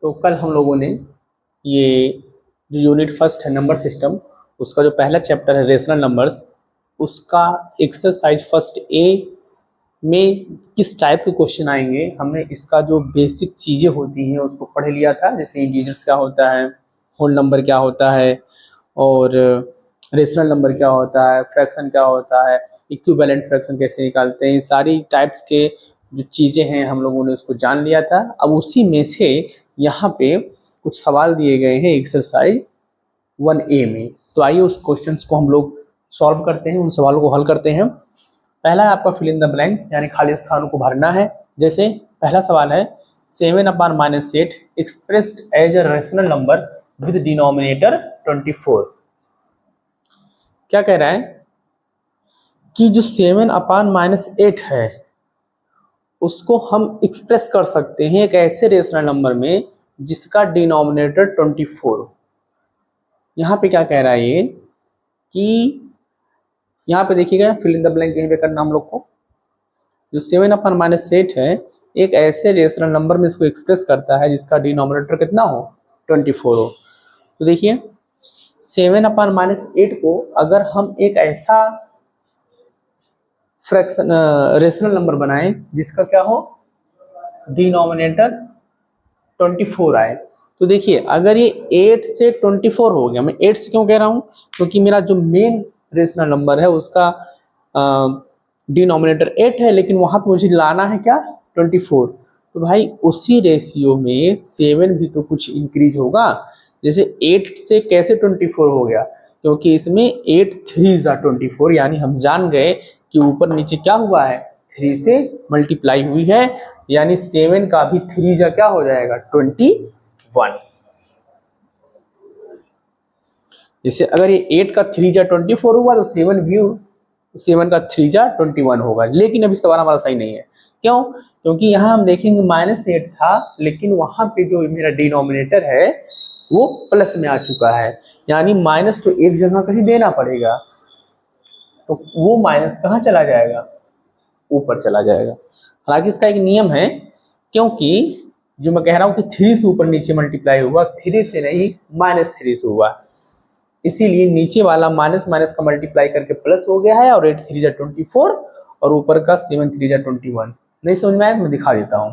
तो कल हम लोगों ने ये जो यूनिट फर्स्ट है नंबर सिस्टम, उसका जो पहला चैप्टर है रेशनल नंबर्स, उसका एक्सरसाइज फर्स्ट ए में किस टाइप के क्वेश्चन आएंगे हमने इसका जो बेसिक चीज़ें होती हैं उसको पढ़ लिया था। जैसे इंटीजर्स क्या होता है, होल नंबर क्या होता है, और रेशनल नंबर क्या होता है, फ्रैक्शन क्या होता है, इक्विवेलेंट फ्रैक्शन कैसे निकालते हैं, सारी टाइप्स के जो चीज़ें हैं हम लोगों ने उसको जान लिया था। अब उसी में से यहाँ पे कुछ सवाल दिए गए हैं एक्सरसाइज 1A में। तो आइए उस क्वेश्चंस को हम लोग सॉल्व करते हैं, उन सवालों को हल करते हैं। पहला है आपका फिल इन द ब्लैंक्स, यानी खाली स्थानों को भरना है। जैसे पहला सवाल है 7/8 expressed as a rational number with denominator 24। क्या कह रहा है कि जो 7/8 है उसको हम एक्सप्रेस कर सकते हैं एक ऐसे रेशनल नंबर में जिसका डिनोमिनेटर 24। यहाँ पे क्या कह रहा है ये कि यहाँ पे देखिएगा फिल इन द ब्लैंक यहीं पे करना हम लोग को। जो 7/8 है एक ऐसे रेशनल नंबर में इसको एक्सप्रेस करता है जिसका डिनोमिनेटर कितना हो, 24 हो। तो देखिए 7/8 को अगर हम एक ऐसा फ्रैक्शन रेशनल नंबर बनाएं जिसका क्या हो, डिनोमिनेटर 24 आए, तो देखिए अगर ये 8 से 24 हो गया, मैं 8 से क्यों कह रहा हूँ, क्योंकि मेरा जो मेन रेशनल नंबर है उसका डिनोमिनेटर 8 है, लेकिन वहाँ पे मुझे लाना है क्या, 24। तो भाई उसी रेशियो में 7 भी तो कुछ इंक्रीज होगा। जैसे 8 से कैसे 24 हो गया, क्योंकि इसमें 8 3 जा 24, यानी हम जान गए कि ऊपर नीचे क्या हुआ है, 3 से मल्टीप्लाई हुई है, यानी 7 का भी 3 जा क्या हो जाएगा, 21। जैसे अगर ये 8 का 3 जा 24 हुआ तो 7 का 3 जा 21 होगा। लेकिन अभी सवाल हमारा सही नहीं है, क्यों, क्योंकि यहाँ हम देखेंगे -8 था, लेकिन वहां पे जो मेरा डिनोमिनेटर है वो प्लस में आ चुका है, यानी माइनस तो एक जगह कहीं देना पड़ेगा, तो वो माइनस कहाँ चला जाएगा, ऊपर चला जाएगा। हालांकि इसका एक नियम है, क्योंकि जो मैं कह रहा हूँ कि 3 से ऊपर नीचे मल्टीप्लाई हुआ, 3 से नहीं -3 से हुआ, इसीलिए नीचे वाला माइनस माइनस का मल्टीप्लाई करके प्लस हो गया है, और 8 3 जा 24 और ऊपर का 7 3 जा 21। नहीं समझ में आया, मैं दिखा देता हूँ।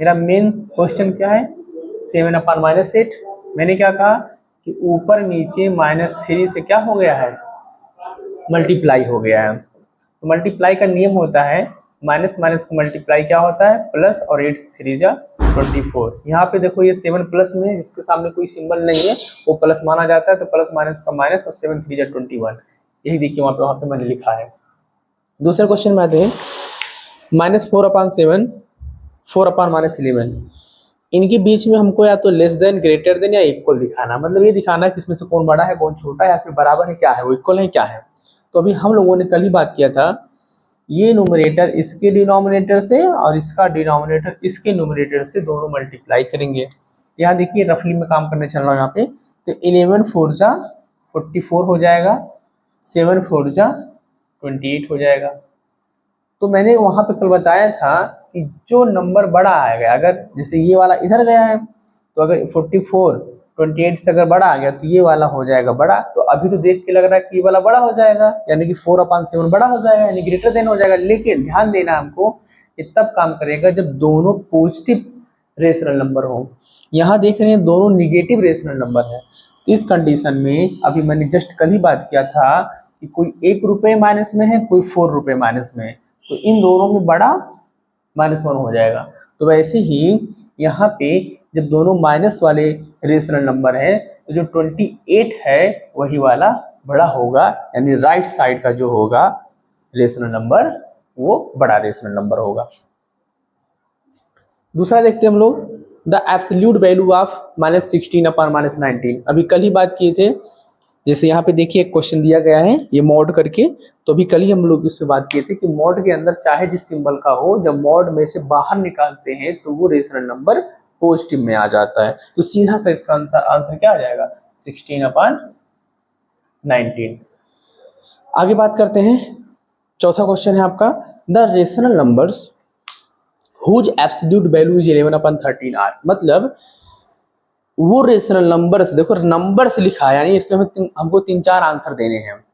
मेरा मेन क्वेश्चन क्या है, 7/8। मैंने क्या कहा कि ऊपर नीचे -3 से क्या हो गया है, मल्टीप्लाई हो गया है। तो मल्टीप्लाई का नियम होता है माइनस माइनस का मल्टीप्लाई क्या होता है, प्लस, और 8 3 जा 24। यहाँ पे देखो ये 7 प्लस में, इसके सामने कोई सिंबल नहीं है, वो प्लस माना जाता है, तो प्लस माइनस का माइनस, और 7 3 जा 21, यही देखिए वहाँ पे मैंने लिखा है। दूसरे क्वेश्चन में आते हैं -4/7 4/-11। इनके बीच में हमको या तो लेस देन, ग्रेटर देन या इक्वल दिखाना, मतलब ये दिखाना है कि इसमें से कौन बड़ा है कौन छोटा है, या फिर बराबर है क्या है, वो इक्वल है क्या है। तो अभी हम लोगों ने कल ही बात किया था, ये न्यूमरेटर इसके डिनोमिनेटर से और इसका डिनोमिनेटर इसके न्यूमरेटर से दोनों मल्टीप्लाई करेंगे। यहाँ देखिए रफली में काम करने चल रहा हूँ यहाँ पे, तो 11 4 जा 44 हो जाएगा, 7 4 जा 28 हो जाएगा। तो मैंने वहाँ पे कल बताया था कि जो नंबर बड़ा आएगा, अगर जैसे ये वाला इधर गया है, तो अगर 44 28 से अगर बड़ा आ गया तो ये वाला हो जाएगा बड़ा। तो अभी तो देख के लग रहा है कि ये वाला बड़ा हो जाएगा, यानी कि 4/7 बड़ा हो जाएगा, यानी ग्रेटर देन हो जाएगा। लेकिन ध्यान देना हमको, ये तब काम करेगा जब दोनों पॉजिटिव रेशनल नंबर हो। यहाँ देख रहे हैं दोनों निगेटिव रेशनल नंबर है, तो इस कंडीशन में अभी मैंने जस्ट कल ही बात किया था कि कोई 1 रुपये माइनस में है, कोई 4 रुपये माइनस में है, तो इन दोनों में बड़ा -1 हो जाएगा। तो वैसे ही यहाँ पे जब दोनों माइनस वाले रेशनल नंबर है, तो जो 28 है वही वाला बड़ा होगा, यानी राइट साइड का जो होगा रेशनल नंबर वो बड़ा रेशनल नंबर होगा। दूसरा देखते हैं हम लोग, द एब्सोल्यूट वैल्यू ऑफ -16/-19। अभी कल ही बात किए थे। जैसे यहाँ पे देखिए एक क्वेश्चन दिया गया है ये मॉड करके, तो अभी कल ही हम लोग इस पे बात किए थे कि मॉड के अंदर चाहे जिस सिंबल का हो, जब मॉड में से बाहर निकालते हैं तो वो रेशनल नंबर पॉजिटिव में आ जाता है। तो सीधा सा इसका आंसर क्या आ जाएगा, 16/19। आगे बात करते हैं, चौथा क्वेश्चन है आपका, the rational numbers whose absolute value is 11/13 are. मतलब वो रेशनल नंबर्स, देखो नंबर्स लिखा है यानी इसमें हमको 3-4 आंसर देने हैं।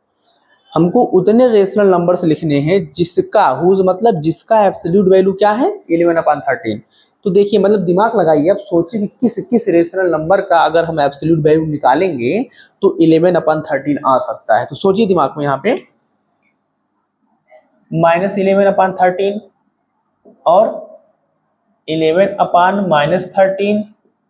हमको उतने रेशनल नंबर्स लिखने हैं जिसका हुज मतलब जिसका एब्सोल्यूट वैल्यू क्या है 11/13। तो देखिए मतलब दिमाग लगाइए, अब सोचिए कि किस किस रेशनल नंबर का अगर हम एब्सोल्यूट वैल्यू निकालेंगे तो 11/13 आ सकता है। तो सोचिए दिमाग में यहाँ पे -11/13 और 11/-13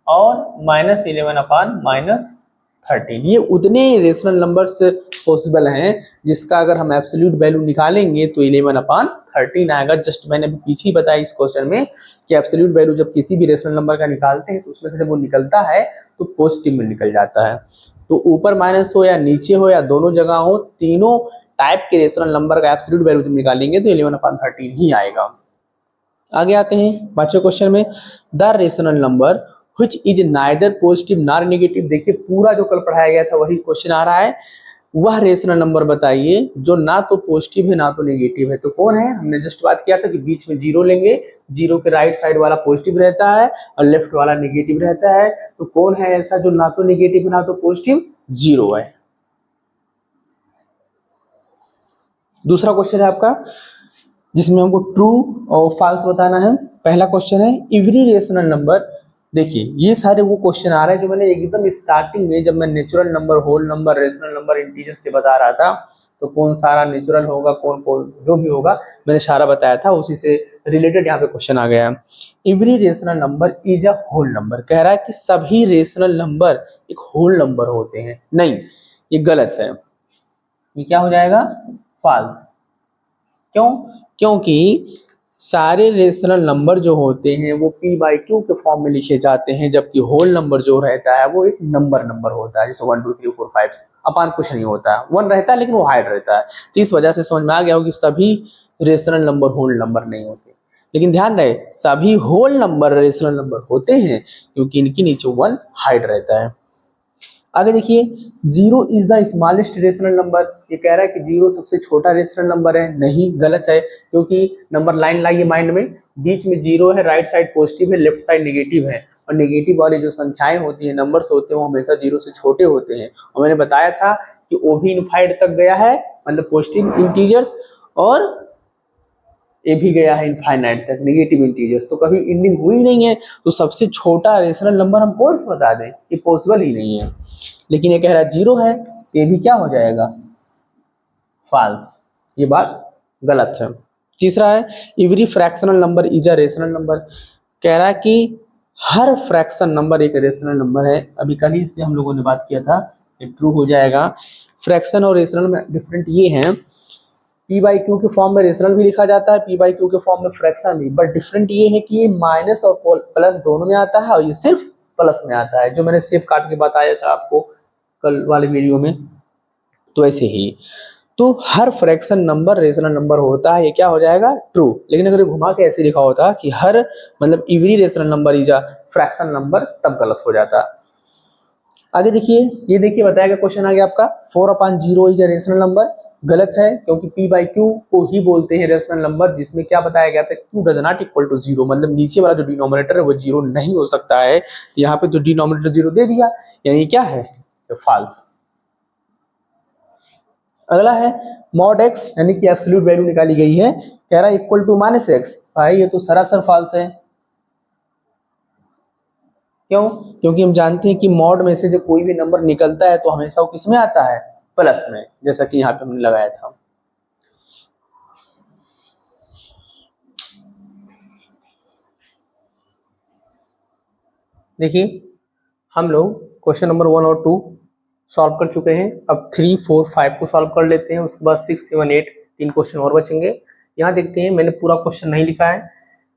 और -11/-13, ये उतने रेशनल नंबर्स पॉसिबल हैं जिसका अगर हम एब्सोल्यूट वैल्यू निकालेंगे तो 11/13 आएगा। जस्ट मैंने पीछे ही बताया इस क्वेश्चन में कि एब्सोल्यूट वैल्यू जब किसी भी रेशनल नंबर का निकालते हैं तो उसमें से जब वो निकलता है तो पॉजिटिव में निकल जाता है। तो ऊपर माइनस हो या नीचे हो या दोनों जगह हो, तीनों टाइप के रेशनल नंबर का एब्सोल्यूट वैल्यू जब निकालेंगे तो 11/13 ही आएगा। आगे आते हैं पांचवें क्वेश्चन में, the rational number which is neither positive nor negative. देखिए पूरा जो कल पढ़ाया गया था वही क्वेश्चन आ रहा है। वह रेशनल नंबर बताइए जो ना तो पॉजिटिव है ना तो नेगेटिव है। तो कौन है, हमने जस्ट बात किया था कि बीच में जीरो लेंगे, जीरो के राइट साइड वाला पॉजिटिव रहता है और लेफ्ट वाला नेगेटिव रहता है। तो कौन है ऐसा जो ना तो नेगेटिव ना तो पॉजिटिव, जीरो है। दूसरा क्वेश्चन है आपका जिसमें हमको ट्रू और फॉल्स बताना है। पहला क्वेश्चन है एवरी रेशनल नंबर। देखिए ये सारे वो क्वेश्चन आ रहे हैं जो मैंने एकदम स्टार्टिंग में जब मैं natural number, whole number, rational number, integer से बता रहा था तो कौन सारा नेचुरल होगा, कौन कौन जो भी होगा मैंने सारा बताया था, उसी से रिलेटेड यहाँ पे क्वेश्चन आ गया। Every rational number is a whole number, कह रहा है कि सभी रेशनल नंबर एक होल नंबर होते हैं। नहीं, ये गलत है, ये क्या हो जाएगा, फॉल्स। क्यों, क्योंकि सारे रेशनल नंबर जो होते हैं वो p/q के फॉर्म में लिखे जाते हैं, जबकि होल नंबर जो रहता है वो एक नंबर होता है, जैसे 1 2 3 4 5 अपान कुछ नहीं होता है, 1 रहता है लेकिन वो हाइड रहता है। तो इस वजह से समझ में आ गया हो कि सभी रेशनल नंबर होल नंबर नहीं होते। लेकिन ध्यान रहे सभी होल नंबर रेशनल नंबर होते हैं क्योंकि इनके नीचे 1 हाइड रहता है। आगे देखिए, zero is the smallest rational number. ये कह रहा है कि जीरो सबसे छोटा रेशनल नंबर है। नहीं, गलत है, क्योंकि नंबर लाइन लाइए माइंड में, बीच में जीरो है, राइट साइड पॉजिटिव है, लेफ्ट साइड नेगेटिव है, और नेगेटिव वाली जो संख्याएं होती हैं, नंबर्स होते हैं, वो हमेशा जीरो से छोटे होते हैं। और मैंने बताया था कि ओ भी इनफाइनाइट तक गया है, मतलब पॉजिटिव इंटीजर्स, और ए भी गया है इनफाइनाइट तक, नेगेटिव इंटीजर्स, तो कभी एंडिंग हुई नहीं है। तो सबसे छोटा रेशनल नंबर हम कौन सा बता दें, ये पॉसिबल ही नहीं है। लेकिन ये कह रहा है जीरो है, ये भी क्या हो जाएगा, फॉल्स। ये बात गलत है। तीसरा है every fractional number is a rational number. कह रहा है कि हर फ्रैक्शन नंबर एक रेशनल नंबर है। अभी कल ही इसलिए हम लोगों ने बात किया था, ये ट्रू हो जाएगा। फ्रैक्शन और रेशनल में डिफरेंट ये है, p/q के फॉर्म में रेशनल भी लिखा जाता है, p/q के फॉर्म में फ्रैक्शन भी, बट डिफरेंट ये है कि ये माइनस और प्लस दोनों में आता है और ये सिर्फ प्लस में आता है, जो मैंने सेव काट के बताया था आपको कल वाले वीडियो में। तो ऐसे ही तो हर फ्रैक्शन नंबर रेशनल नंबर होता है, ये क्या हो जाएगा, ट्रू। लेकिन अगर घुमा के ऐसे लिखा होता कि हर मतलब every rational number is a fraction number, तब गलत हो जाता। आगे देखिए, ये देखिए बताया गया क्वेश्चन आ गया आपका 4/0 इज अ रेशनल नंबर। गलत है, क्योंकि p/q को ही बोलते हैं रेशनल नंबर, जिसमें क्या बताया गया था, q does not equal to 0, मतलब नीचे वाला जो डिनोमिनेटर है वो 0 नहीं हो सकता है। यहाँ पे तो डिनोमिनेटर 0 दे दिया, यानी क्या है, फॉल्स। अगला है मॉड x, यानी कि एब्सोल्यूट वैल्यू निकाली गई है, कह रहा है इक्वल टू -x। भाई ये तो सरासर फॉल्स है। क्यों, क्योंकि हम जानते हैं कि मॉड में से जब कोई भी नंबर निकलता है तो हमेशा वो किस में आता है, प्लस में, जैसा कि यहाँ पे हमने लगाया था। देखिए हम लोग क्वेश्चन नंबर 1 और 2 सॉल्व कर चुके हैं। अब 3 4 5 को सॉल्व कर लेते हैं, उसके बाद 6 7 8 3 क्वेश्चन और बचेंगे। यहाँ देखते हैं, मैंने पूरा क्वेश्चन नहीं लिखा है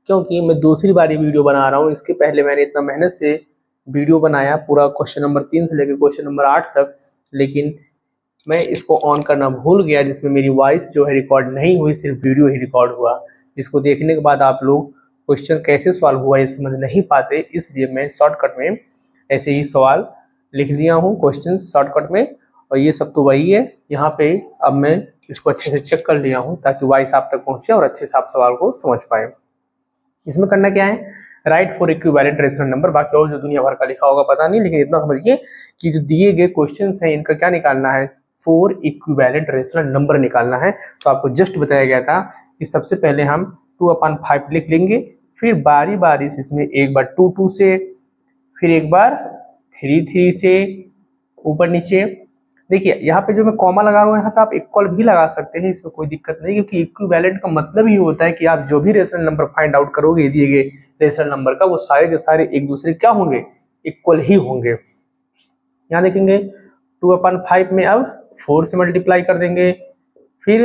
क्योंकि मैं दूसरी बार ये वीडियो बना रहा हूँ। इसके पहले मैंने इतना मेहनत से वीडियो बनाया पूरा क्वेश्चन नंबर 3 से लेकर क्वेश्चन नंबर 8 तक, लेकिन मैं इसको ऑन करना भूल गया, जिसमें मेरी वॉइस जो है रिकॉर्ड नहीं हुई, सिर्फ वीडियो ही रिकॉर्ड हुआ, जिसको देखने के बाद आप लोग क्वेश्चन कैसे सॉल्व हुआ ये समझ नहीं पाते। इसलिए मैं शॉर्टकट में ऐसे ही सवाल लिख दिया हूँ, क्वेश्चन शॉर्टकट में, और ये सब तो वही है। यहाँ पे अब मैं इसको अच्छे से चेक कर लिया हूँ ताकि वॉइस आप तक पहुँचे और अच्छे से आप सवाल को समझ पाए। इसमें करना क्या है, right for equivalent rational number. बाकी और जो दुनिया भर का लिखा होगा पता नहीं, लेकिन इतना समझिए कि जो दिए गए क्वेश्चंस हैं इनका क्या निकालना है, फोर इक्विवेलेंट रेशनल नंबर निकालना है। तो आपको जस्ट बताया गया था कि सबसे पहले हम 2/5 लिख लेंगे, फिर बारी बारी से इसमें एक बार 2 से, फिर एक बार 3 से, ऊपर नीचे। देखिए यहाँ पे जो मैं कॉमा लगा रहा हूँ यहाँ पे आप इक्वल भी लगा सकते हैं, इसमें कोई दिक्कत नहीं, क्योंकि इक्विवेलेंट का मतलब ही होता है कि आप जो भी रेशनल नंबर फाइंड आउट करोगे दिए गए रेशनल नंबर का, वो सारे के सारे एक दूसरे क्या होंगे, इक्वल ही होंगे। यहाँ देखेंगे 2/5 में अब 4 से मल्टीप्लाई कर देंगे, फिर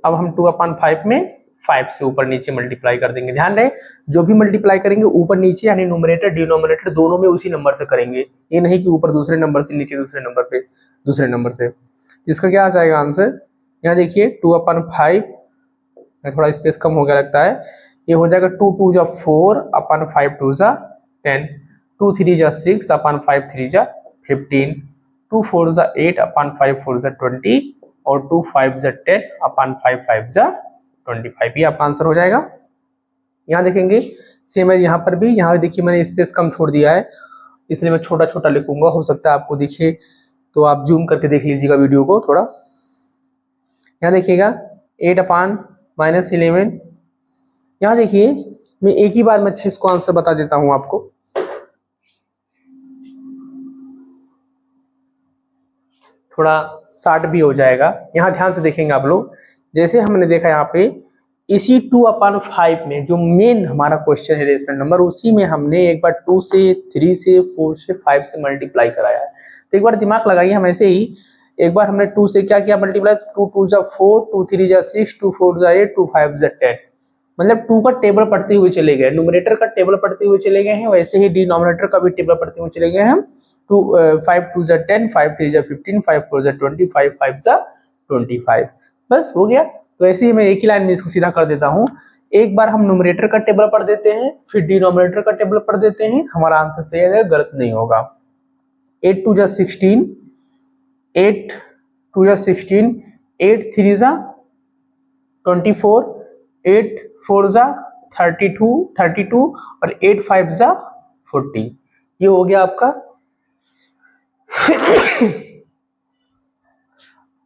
अब हम 2/5 में 5 से ऊपर नीचे मल्टीप्लाई कर देंगे। ध्यान रहे जो भी मल्टीप्लाई करेंगे ऊपर नीचे यानी न्यूमरेटर डिनोमिनेटर दोनों में उसी नंबर से करेंगे, ये नहीं कि ऊपर दूसरे नंबर से नीचे दूसरे नंबर पे दूसरे नंबर से। इसका क्या आ जाएगा आंसर, यहाँ देखिए 2/5, थोड़ा स्पेस कम हो गया लगता है, ये हो जाएगा 2 2 जा 4/5 2 जा 10, 2 3 जा 6/5 3 जा 15, 2 4 जा 8/5 4 जा 20 और 2 5 जा 10/5 5 जा 25। ये आपका आंसर हो जाएगा। यहाँ देखेंगे सेम है यहाँ पर भी, यहाँ देखिए मैंने स्पेस कम छोड़ दिया है इसलिए मैं छोटा छोटा लिखूंगा, हो सकता है आपको दिखे तो आप जूम करके देख लीजिएगा वीडियो को थोड़ा। यहाँ देखिएगा 8/-11, यहाँ देखिए मैं एक ही बार में अच्छा इसको आंसर बता देता हूँ आपको। थोड़ा शार्ट भी हो जाएगा। यहाँ ध्यान से देखेंगे आप लोग, जैसे हमने देखा यहाँ पे इसी 2/5 में जो मेन हमारा क्वेश्चन है रेशनल नंबर, उसी में हमने एक बार 2 से 3 से 4 से 5 से मल्टीप्लाई कराया है। तो एक बार दिमाग लगाइए, हम ऐसे ही एक बार हमने 2 से क्या किया मल्टीप्लाई, 2 2 जा 4, 2 3 जा 6, 2 4 जा 8, 2 5 जा 10, मतलब 2 का टेबल पढ़ते हुए चले गए, न्यूमरेटर का टेबल पढ़ते हुए चले गए हैं, वैसे ही डिनोमिनेटर का भी टेबल पढ़ते हुए चले गए हैं हम। 5 2 जा 10, 5 3 जा 15, 5 4 जा 20, 5 5 जा 25, बस हो गया। तो ऐसे ही मैं एक ही लाइन में इसको सीधा कर देता हूँ। एक बार हम न्यूमरेटर का टेबल पढ़ देते हैं, फिर डिनोमिनेटर का टेबल पढ़ देते हैं, हमारा आंसर सही है, गलत नहीं होगा। 8 2 जा 16, 8 2 जा 16, 8 3 जा 24, 8 4 जा 32 और 8 5 जा 40, ये हो गया आपका।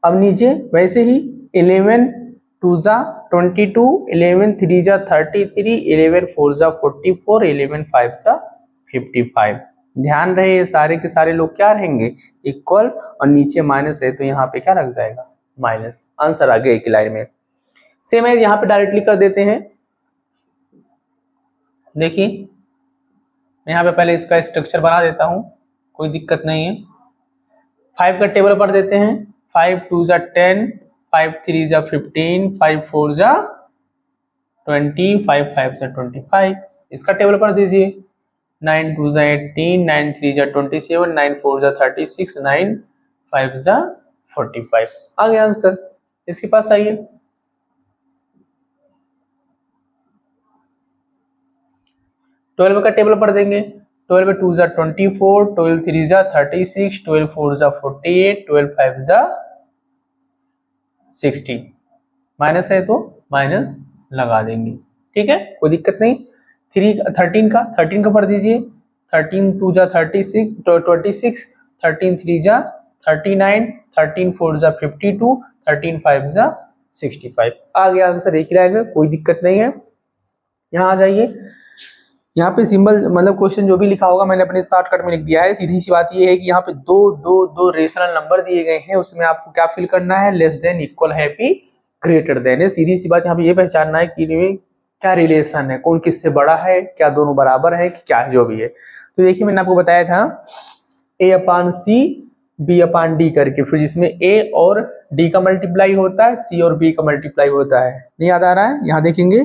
अब नीचे वैसे ही 11 2 जा 22, 11 3 जा 33, 11 4 जा 44, 11 5 जा 55। ध्यान रहे ये सारे के सारे लोग क्या रहेंगे, इक्वल, और नीचे माइनस है तो यहाँ पे क्या लग जाएगा, माइनस। आंसर आ गया एक लाइन में। सेम है यहाँ पे डायरेक्टली कर देते हैं। देखिए मैं यहाँ पे पहले इसका स्ट्रक्चर बना देता हूँ, कोई दिक्कत नहीं है। 5 का टेबल पढ़ देते हैं, 5 2 जा 10, 5 3 जा 15, 5 4 जा 20, 5 5 जा 25, इसका टेबल पढ़ दीजिए। 9 2 जा 18, 9 3 जा 27, 9 4 जा 36, 9 5 जा 45, आ गया आंसर। इसके पास आइए, 12 का टेबल पढ़ देंगे। 12 2 जा 24, 12 3 जा 36, 12 4 जा 48, 12 5 जा 60, माइनस है तो माइनस लगा देंगे, ठीक है, कोई दिक्कत नहीं। 13 का पढ़ दीजिए। 13 2 जा 26, 13 3 जा 39, 13 4 जा 52, 13 5 जा 65, आ गया आंसर, एक ही रहेगा, कोई दिक्कत नहीं है। यहाँ आ जाइए, यहाँ पे सिंबल मतलब क्वेश्चन जो भी लिखा होगा मैंने अपने शॉर्टकट में लिख दिया है। सीधी सी बात ये है कि यहाँ पे दो रेशनल नंबर दिए गए हैं, उसमें आपको क्या फिल करना है, less than, equal, happy, greater than है। सीधी सी बात यहाँ पे ये पहचानना है कि क्या रिलेशन है, कौन किससे बड़ा है, क्या दोनों बराबर है कि क्या, जो भी है। तो देखिए मैंने आपको बताया था A/C B/D करके, फिर जिसमें A और D का मल्टीप्लाई होता है, C और B का मल्टीप्लाई होता है, नहीं याद आ रहा है। यहाँ देखेंगे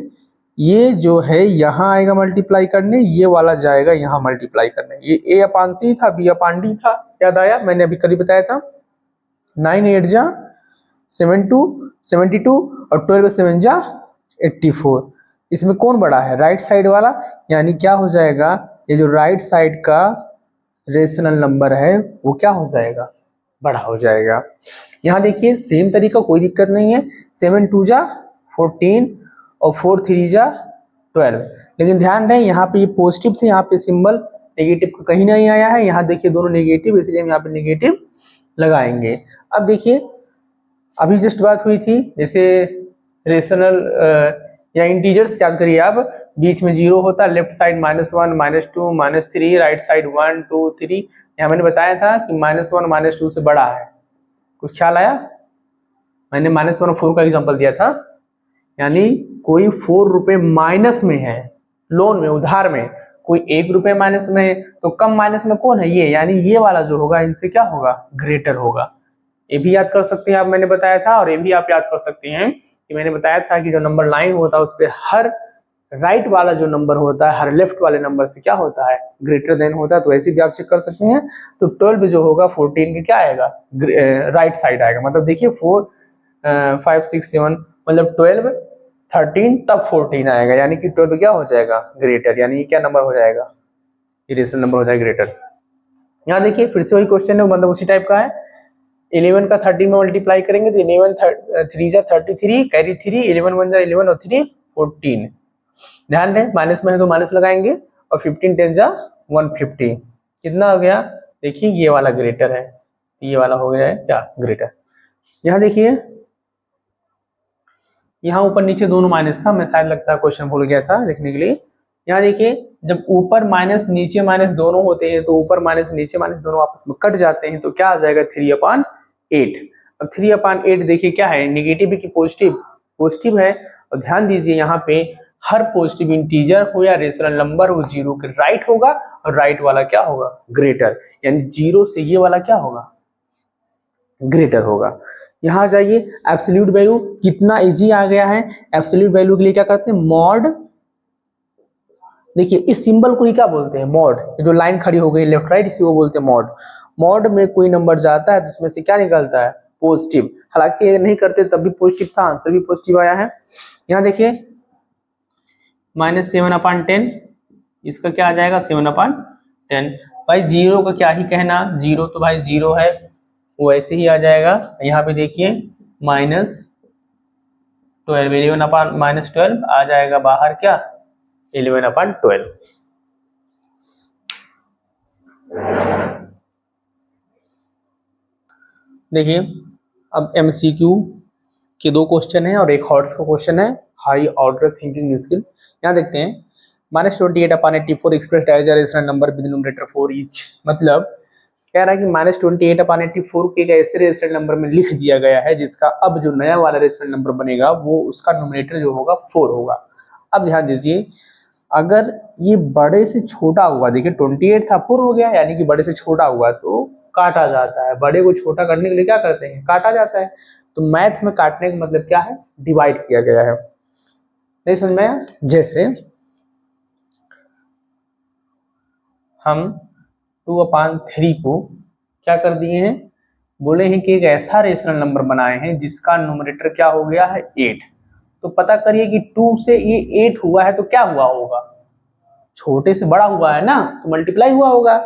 ये जो है यहाँ आएगा मल्टीप्लाई करने, ये वाला जाएगा यहाँ मल्टीप्लाई करने। ये A/C था, B/D था, याद आया, मैंने अभी कल ही बताया था। 9 8 जा 72 और 12 7 जा 84, इसमें कौन बड़ा है, राइट साइड वाला, यानी क्या हो जाएगा, ये जो राइट साइड का रेशनल नंबर है वो क्या हो जाएगा, बड़ा हो जाएगा। यहाँ देखिए सेम तरीका, कोई दिक्कत नहीं है। 7 2 जा 14 और 4 3 जा 12, लेकिन ध्यान रहे यहाँ पे ये पॉजिटिव थे, यहाँ पे सिंबल नेगेटिव का कहीं नहीं आया है। यहाँ देखिए दोनों नेगेटिव, इसलिए हम यहाँ पे नेगेटिव लगाएंगे। अब देखिए अभी जस्ट बात हुई थी जैसे रेशनल या इंटीजर्स याद करिए आप, बीच में 0 होता, लेफ्ट साइड -1 -2 -3, राइट साइड 1 2 3। यहाँ मैंने बताया था कि -1 -2 से बड़ा है, कुछ ख्याल आया? मैंने -1 और 4 का एग्जांपल दिया था, यानी कोई 4 रुपए माइनस में है, लोन में उधार में, कोई 1 रुपए माइनस में है, तो कम माइनस में कौन है? ये, यानी ये वाला जो होगा इनसे क्या होगा? ग्रेटर होगा। ये भी याद कर सकते हैं आप, मैंने बताया था। और ये भी आप याद कर सकते हैं कि मैंने बताया था कि जो नंबर लाइन होता है उस पर हर राइट वाला जो नंबर होता है हर लेफ्ट वाले नंबर से क्या होता है? ग्रेटर देन होता है। तो ऐसे भी आप चेक कर सकते हैं। तो 12 जो होगा 14 के क्या आएगा? राइट साइड आएगा। मतलब देखिए 4 5 6 7 मतलब 12 13 तब 14 आएगा, यानी कि 12 क्या हो जाएगा? ग्रेटर, यानी ये क्या नंबर हो जाएगा? इरेशनल नंबर हो जाएगा ग्रेटर। यहाँ देखिए फिर से वही क्वेश्चन है, मतलब उसी टाइप का है। 11 का 13 में मल्टीप्लाई करेंगे तो 11 3 जा 33, कैरी 3, 11 1 जा 11 और 3 14। ध्यान दें माइनस में है तो माइनस लगाएंगे, और 15 10 जा 150। कितना हो गया? देखिए ये वाला ग्रेटर है, ये वाला हो गया है क्या? ग्रेटर। यहाँ देखिए यहाँ ऊपर नीचे दोनों माइनस था, मैं शायद लगता है क्वेश्चन भूल गया था लिखने के लिए। यहाँ देखिए जब ऊपर माइनस नीचे माइनस दोनों होते हैं तो ऊपर माइनस नीचे माइनस दोनों आपस में कट जाते हैं, तो क्या आ जाएगा? 3/8। अब 3/8 देखिए क्या है? नेगेटिव है कि पॉजिटिव? पॉजिटिव है। और ध्यान दीजिए यहाँ पे हर पॉजिटिव इंटीजर हो या रेशनल नंबर वो 0 के राइट होगा, और राइट वाला क्या होगा? ग्रेटर, यानी 0 से ये वाला क्या होगा? ग्रेटर होगा। यहाँ जाइए एब्सोल्यूट वैल्यू, कितना इजी आ गया है। एब्सोल्यूट वैल्यू के लिए क्या करते हैं? मॉड। देखिए इस सिंबल को ही क्या बोलते हैं? मॉड। जो लाइन खड़ी हो गई लेफ्ट राइट, इसी को बोलते हैं मॉड। मॉड में कोई नंबर जाता है तो उसमें से क्या निकलता है? पॉजिटिव। हालांकि ये नहीं करते तब भी पॉजिटिव था, आंसर भी पॉजिटिव आया है। यहाँ देखिए -7/10, इसका क्या आ जाएगा? 7/10। भाई 0 का क्या ही कहना, 0 तो भाई 0 है, वो ऐसे ही आ जाएगा। यहाँ पे देखिए -12, 11/-12 आ जाएगा बाहर क्या? 11/12। देखिए अब MCQ के 2 क्वेश्चन है और एक हॉट्स का क्वेश्चन है, हाई ऑर्डर थिंकिंग स्किल। यहाँ देखते हैं -28/84 expressed as a rational number with numerator 4 each. मतलब कह रहा है कि -28/84 के एक ऐसे रेशनल नंबर में लिख दिया गया है जिसका अब जो नया वाला रेशनल नंबर बनेगा वो उसका न्यूमरेटर जो होगा 4 होगा। अब ध्यान दीजिए अगर ये बड़े से छोटा हुआ, देखिए 28 था 4 हो गया, यानी कि बड़े से छोटा हुआ तो काटा जाता है। बड़े को छोटा करने के लिए क्या करते हैं? काटा जाता है। तो मैथ में काटने का मतलब क्या है? डिवाइड किया गया है। नहीं समझ में आया? जैसे हम 2/3 को क्या कर दिए हैं? बोले हैं कि एक ऐसा रेशनल नंबर बनाए हैं जिसका न्यूमरेटर क्या हो गया है? 8। तो पता करिए कि 2 से ये 8 हुआ है तो क्या हुआ होगा? छोटे से बड़ा हुआ है ना, तो मल्टीप्लाई हुआ होगा।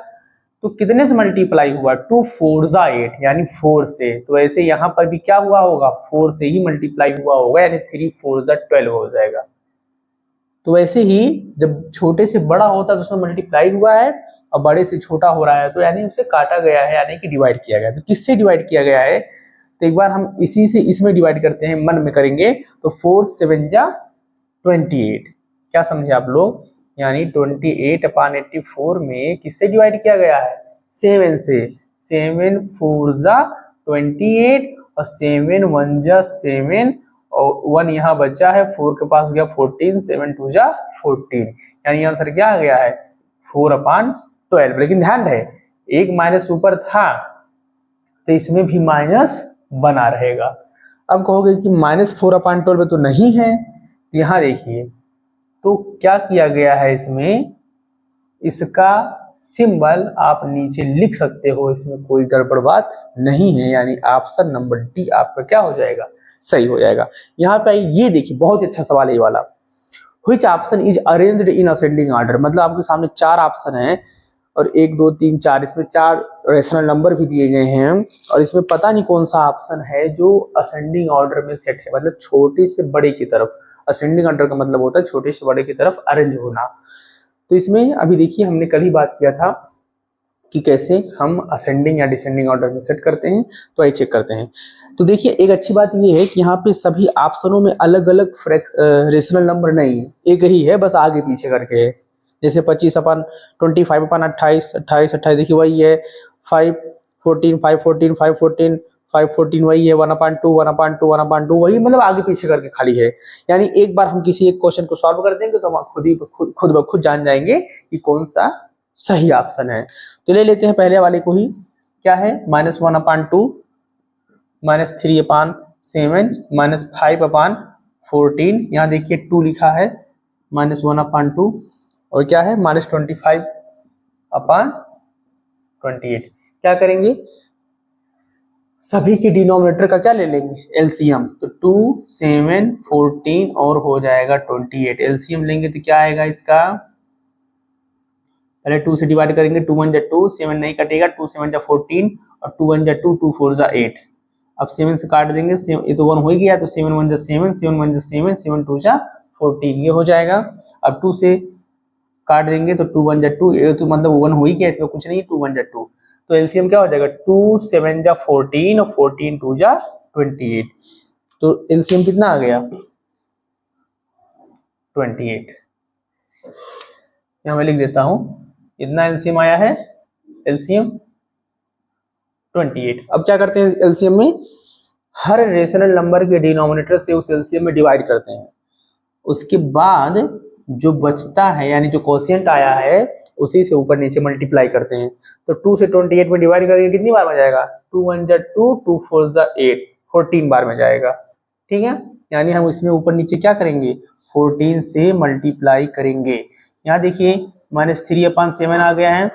तो कितने से मल्टीप्लाई हुआ? 2 4 जा 8, यानी 4 से। तो ऐसे यहाँ पर भी क्या हुआ होगा? 4 से ही मल्टीप्लाई हुआ होगा, यानी 3 4 जा 12 हो जाएगा। तो ऐसे ही जब छोटे से बड़ा होता है तो उसमें मल्टीप्लाई हुआ है, और बड़े से छोटा हो रहा है तो यानी उसे काटा गया है, यानी कि डिवाइड किया गया है। तो किससे डिवाइड किया गया है? तो एक बार हम इसी से इसमें डिवाइड करते हैं, मन में करेंगे। तो 4 7 जा 28। क्या समझे आप लोग? यानी 28/84 में किससे डिवाइड किया गया है? 7 से। 7 4 जा 28 और 7 1 जा 7 और 1 यहाँ बचा है, 4 के पास गया 14, 7 2 जा 14, यानी आंसर क्या आ गया है? 4/12। लेकिन ध्यान रहे एक माइनस ऊपर था तो इसमें भी माइनस बना रहेगा। अब कहोगे कि -4/12 तो नहीं है, यहाँ देखिए तो क्या किया गया है इसमें, इसका सिंबल आप नीचे लिख सकते हो, इसमें कोई गड़बड़ बात नहीं है, यानी ऑप्शन नंबर डी आपका क्या हो जाएगा? सही हो जाएगा। यहाँ पे ये देखिए बहुत ही अच्छा सवाल है ये वाला, which option is arranged in ascending order. मतलब आपके सामने 4 ऑप्शन हैं और 1 2 3 4, इसमें 4 रेशनल नंबर भी दिए गए हैं, और इसमें पता नहीं कौन सा ऑप्शन है जो असेंडिंग ऑर्डर में सेट है, मतलब छोटे से बड़े की तरफ। असेंडिंग ऑर्डर का मतलब होता है छोटे से बड़े की तरफ अरेंज होना। तो इसमें अभी देखिए हमने कल ही बात किया था कि कैसे हम असेंडिंग या डिसेंडिंग ऑर्डर में सेट करते हैं, तो आइए चेक करते हैं। तो देखिए एक अच्छी बात ये है कि यहाँ पे सभी ऑप्शनों में अलग अलग रेशनल नंबर नहीं है, एक ही है, बस आगे पीछे करके है। जैसे 25/25/28, 28 देखिए वही है, 5/14, 5/14, 5/14, 5/14 वही है, 1/2, 1/2, 1/2 वही, मतलब आगे पीछे करके खाली है। यानी एक बार हम किसी एक क्वेश्चन को सॉल्व कर देंगे तो हम खुद ब खुद जान जाएंगे कि कौन सा सही ऑप्शन है। तो ले लेते हैं पहले वाले को ही, क्या है -1/2, -3/7, -5/14, यहाँ देखिए 2 लिखा है, -1/2 और क्या है -25/28। क्या करेंगे, सभी के डिनोमिनेटर का क्या ले लेंगे, एलसीएम। तो 2, 7, 14 और हो जाएगा 28। एलसीएम लेंगे तो क्या आएगा इसका, पहले 2 से डिवाइड करेंगे, 2 1 जा 2, 7 नहीं कटेगा, 2 7 जा 14 और 2 1 जा 2, 2 4 जा 8। अब 7 से काट देंगे, ये तो 1 हो ही गया, तो 7 1 जा 7, 7 1 जा 7, 7 2 जा 14, ये हो जाएगा। अब 2 से काट देंगे तो 2 1 जा 2, ये तो मतलब 1 हो ही गया, इसमें कुछ नहीं, 2 1 जा 2, तो एलसीएम क्या हो जाएगा, 2 7 जा 14 और 14 2 जा 28। तो एलसीएम कितना आ गया, 28। यहाँ मैं लिख देता हूँ, इतना एलसीएम आया है, एलसीएम 28। अब क्या करते हैं एलसीएम में, हर रेशनल नंबर के डिनोमिनेटर से उस एलसीएम में डिवाइड करते हैं, उसके बाद जो बचता है यानी जो कोशिएंट आया है उसी से ऊपर नीचे मल्टीप्लाई करते हैं। तो 2 से 28 में डिवाइड करेंगे कितनी बार में जाएगा, 2 1 जा 2, 2 4 जा 8, 14 बार में जाएगा। ठीक है, यानी हम इसमें ऊपर नीचे क्या करेंगे, 14 से मल्टीप्लाई करेंगे। यहाँ देखिए -3/7 आ गया है,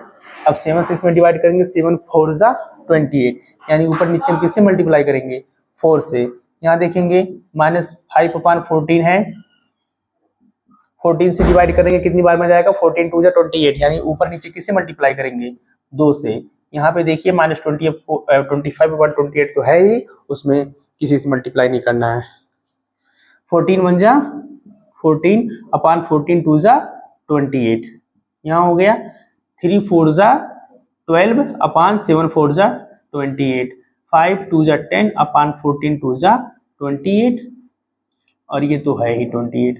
अब 7 से इसमें डिवाइड करेंगे, 7 4 जा 28, यानी ऊपर नीचे हम किससे मल्टीप्लाई करेंगे, 4 से। यहाँ देखेंगे -5/14 है, 14 से डिवाइड करेंगे कितनी बार में जाएगा, 14 2 जा 28, यानी ऊपर नीचे किससे मल्टीप्लाई करेंगे, 2 से। यहाँ पे देखिए -25/28 तो है ही, उसमें किसी से मल्टीप्लाई नहीं करना है। 14 1 जा 14/14 2 जा 28, यहाँ हो गया 3 4 जा 12/7 4 जा 28, 5 2 जा 10/14 2 जा 28, और ये तो है ही 28।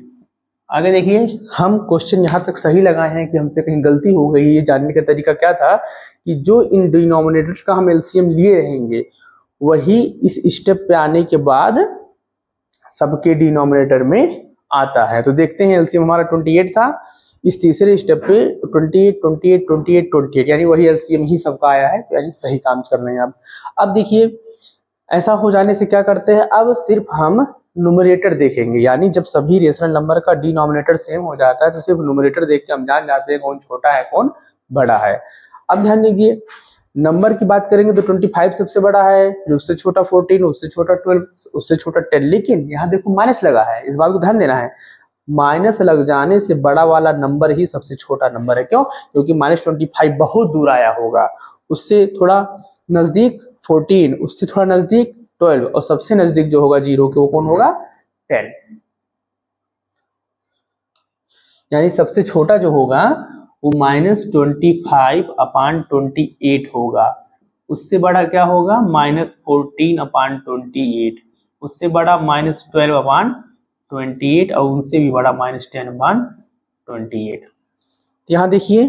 आगे देखिए, हम क्वेश्चन यहाँ तक सही लगाए हैं कि हमसे कहीं गलती हो गई, ये जानने का तरीका क्या था कि जो इन डिनोमिनेटर का हम एलसीएम लिए रहेंगे वही इस स्टेप पे आने के बाद सबके डिनोमिनेटर में आता है। तो देखते हैं, एलसीएम हमारा 28 था, इस तीसरे स्टेप पे 28 28 28 28, यानी वही एलसीएम ही सबका आया है, तो यानी सही काम कर रहे हैं। अब देखिए, ऐसा हो जाने से क्या करते हैं, अब सिर्फ हम न्यूमरेटर देखेंगे, यानी जब सभी रेशनल नंबर का डिनोमिनेटर सेम हो जाता है तो सिर्फ न्यूमरेटर देख के हम जान जाते हैं कौन छोटा है कौन बड़ा है। अब ध्यान दीजिए, नंबर की बात करेंगे तो 25 सबसे बड़ा है, जो उससे छोटा 14, उससे छोटा 12, उससे छोटा 10, लेकिन यहाँ देखो माइनस लगा है, इस बात को ध्यान देना है, माइनस लग जाने से बड़ा वाला नंबर ही सबसे छोटा नंबर है। क्यों, क्योंकि -25 बहुत दूर आया होगा, उससे थोड़ा नजदीक 14, उससे थोड़ा नजदीक 12, और सबसे नजदीक जो होगा 0 के वो कौन होगा, 10। यानी सबसे छोटा जो होगा वो -25/28 होगा, उससे बड़ा क्या होगा, -14/28, उससे बड़ा -12/28, और उनसे भी बड़ा -10/28। यहाँ देखिए,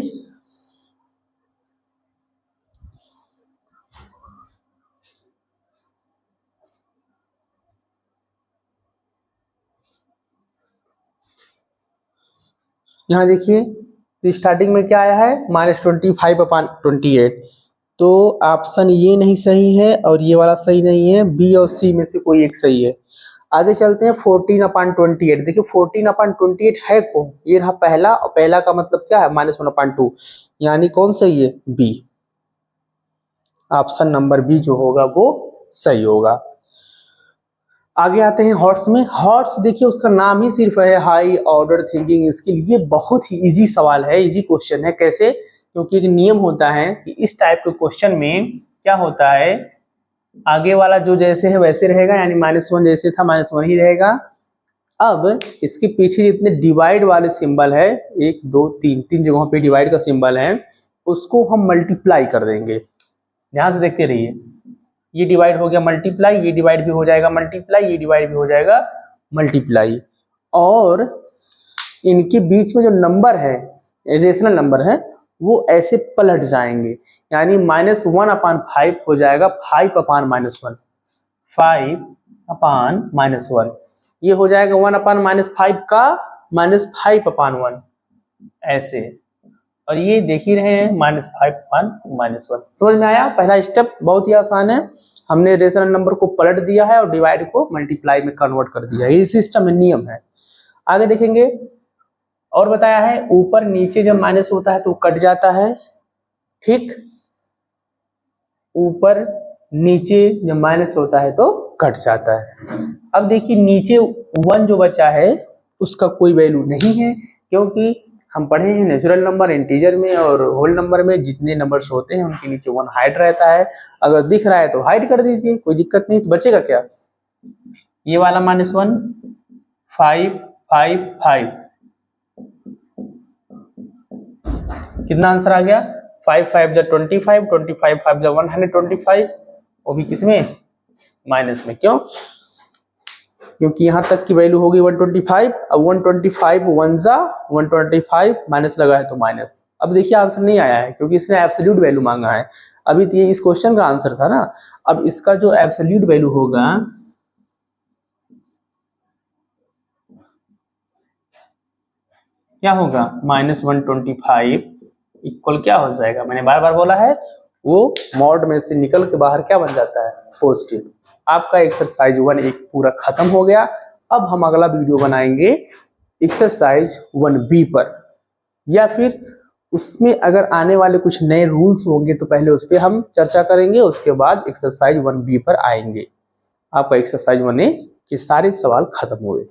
यहाँ देखिए स्टार्टिंग में क्या आया है, -25/28, तो ऑप्शन ये नहीं सही है और ये वाला सही नहीं है, बी और सी में से कोई एक सही है। आगे चलते हैं, 14/28, देखिए 14/28 है कौन, ये रहा पहला, और पहला का मतलब क्या है, -1/2, यानी कौन सही है, बी, ऑप्शन नंबर बी जो होगा वो सही होगा। आगे आते हैं हॉर्स में। हॉर्स देखिए उसका नाम ही सिर्फ है हाई ऑर्डर थिंकिंग स्किल, ये बहुत ही इजी सवाल है, इजी क्वेश्चन है। कैसे, क्योंकि एक नियम होता है कि इस टाइप के क्वेश्चन में क्या होता है, आगे वाला जो जैसे है वैसे रहेगा, यानी -1 जैसे था -1 ही रहेगा, अब इसके पीछे जितने डिवाइड वाले सिंबल है, 1 2 3, 3 जगहों पे डिवाइड का सिंबल है, उसको हम मल्टीप्लाई कर देंगे। ध्यान से देखते रहिए, ये डिवाइड हो गया मल्टीप्लाई, ये डिवाइड भी हो जाएगा मल्टीप्लाई, ये डिवाइड भी हो जाएगा मल्टीप्लाई, और इनके बीच में जो नंबर है, रेशनल नंबर है, वो ऐसे पलट जाएंगे, यानी -1/5 हो जाएगा 5/-1, 5/-1, ये हो जाएगा 1/-5 का -5/1 ऐसे, और ये देख ही रहे हैं -5/-1। समझ में आया? पहला स्टेप बहुत ही आसान है, हमने रेशनल नंबर को पलट दिया है और डिवाइड को मल्टीप्लाई में कन्वर्ट कर दिया है, ये सिस्टम है, नियम है। आगे देखेंगे, और बताया है ऊपर नीचे जब माइनस होता है तो कट जाता है, ठीक, ऊपर नीचे जब माइनस होता है तो कट जाता है। अब देखिए नीचे 1 जो बचा है उसका कोई वैल्यू नहीं है, क्योंकि हम पढ़े हैं नेचुरल नंबर, इंटीजर में और होल नंबर में जितने नंबर्स होते हैं उनके नीचे 1 हाइड रहता है। अगर दिख रहा है तो हाइड कर दीजिए, कोई दिक्कत नहीं। तो बचेगा क्या? ये वाला -1, 5 5 5, कितना आंसर आ गया? 5 5 25, 25 5 125, वो भी किसमें? माइनस में। क्यों? क्योंकि यहां तक की वैल्यू होगी 125, अब 125 1 जा 125 माइनस लगा है तो माइनस। अब देखिए आंसर नहीं आया है क्योंकि इसने एब्सोल्यूट वैल्यू मांगा है। अभी तो ये इस क्वेश्चन का आंसर था ना, अब इसका जो एब्सोल्यूट वैल्यू होगा क्या होगा? -125 इक्वल क्या हो जाएगा? मैंने बार बार बोला है, वो मॉड में से निकल के बाहर क्या बन जाता है? पॉजिटिव। आपका एक्सरसाइज 1 एक पूरा खत्म हो गया। अब हम अगला वीडियो बनाएंगे एक्सरसाइज 1B पर, या फिर उसमें अगर आने वाले कुछ नए रूल्स होंगे तो पहले उस पर हम चर्चा करेंगे, उसके बाद एक्सरसाइज 1B पर आएंगे। आपका एक्सरसाइज 1A के सारे सवाल खत्म हुए।